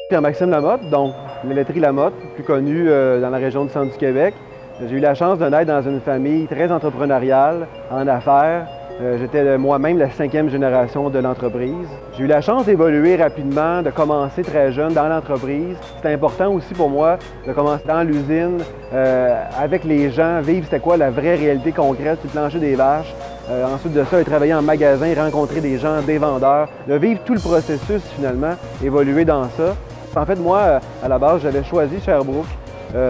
Pierre-Maxime Lamotte, donc la laiterie Lamotte, plus connue dans la région du centre du Québec. J'ai eu la chance de naître dans une famille très entrepreneuriale, en affaires. J'étais moi-même la 5e génération de l'entreprise. J'ai eu la chance d'évoluer rapidement, de commencer très jeune dans l'entreprise. C'était important aussi pour moi de commencer dans l'usine, avec les gens, vivre c'était quoi la vraie réalité concrète sur le plancher des vaches. Ensuite de ça, travailler en magasin, rencontrer des gens, des vendeurs, de vivre tout le processus finalement, évoluer dans ça. En fait, moi, à la base, j'avais choisi Sherbrooke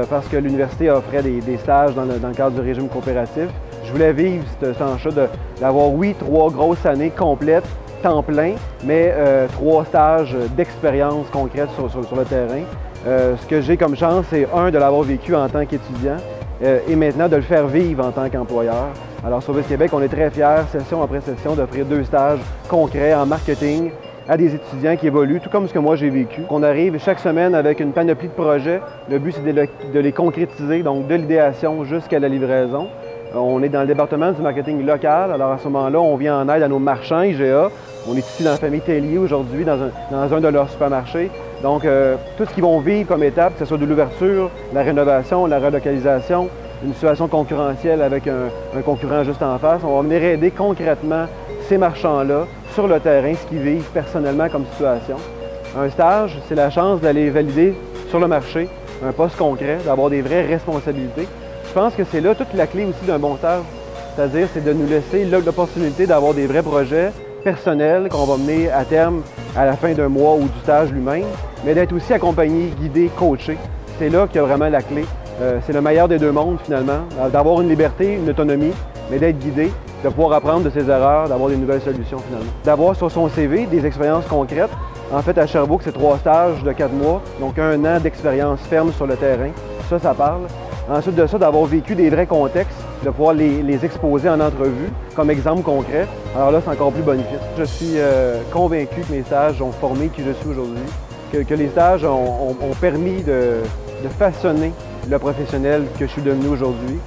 parce que l'université offrait des stages dans le cadre du régime coopératif. Je voulais vivre cet enjeu d'avoir, oui, 3 grosses années complètes, temps plein, mais 3 stages d'expérience concrète sur le terrain. Ce que j'ai comme chance, c'est de l'avoir vécu en tant qu'étudiant et maintenant de le faire vivre en tant qu'employeur. Alors, Service Québec, on est très fiers, session après session, d'offrir 2 stages concrets en marketing à des étudiants qui évoluent, tout comme ce que moi j'ai vécu. On arrive chaque semaine avec une panoplie de projets. Le but, c'est de les concrétiser, donc de l'idéation jusqu'à la livraison. On est dans le département du marketing local. Alors, à ce moment-là, on vient en aide à nos marchands IGA. On est ici dans la famille Tellier aujourd'hui, dans un de leurs supermarchés. Donc, tout ce qu'ils vont vivre comme étape, que ce soit de l'ouverture, la rénovation, la relocalisation, une situation concurrentielle avec un concurrent juste en face, on va venir aider concrètement ces marchands-là sur le terrain, ce qu'ils vivent personnellement comme situation. Un stage, c'est la chance d'aller valider sur le marché un poste concret, d'avoir des vraies responsabilités. Je pense que c'est là toute la clé aussi d'un bon stage, c'est-à-dire c'est de nous laisser l'opportunité d'avoir des vrais projets personnels qu'on va mener à terme à la fin d'un mois ou du stage lui-même, mais d'être aussi accompagné, guidé, coaché. C'est là qu'il y a vraiment la clé. C'est le meilleur des 2 mondes finalement, d'avoir une liberté, une autonomie, mais d'être guidé, de pouvoir apprendre de ses erreurs, d'avoir des nouvelles solutions finalement. D'avoir sur son CV des expériences concrètes. En fait, à Sherbrooke, c'est 3 stages de 4 mois, donc 1 an d'expérience ferme sur le terrain. Ça parle. Ensuite de ça, d'avoir vécu des vrais contextes, de pouvoir les exposer en entrevue comme exemple concret. Alors là, c'est encore plus bénéfique. Je suis convaincu que mes stages ont formé qui je suis aujourd'hui, que les stages ont permis de façonner le professionnel que je suis devenu aujourd'hui.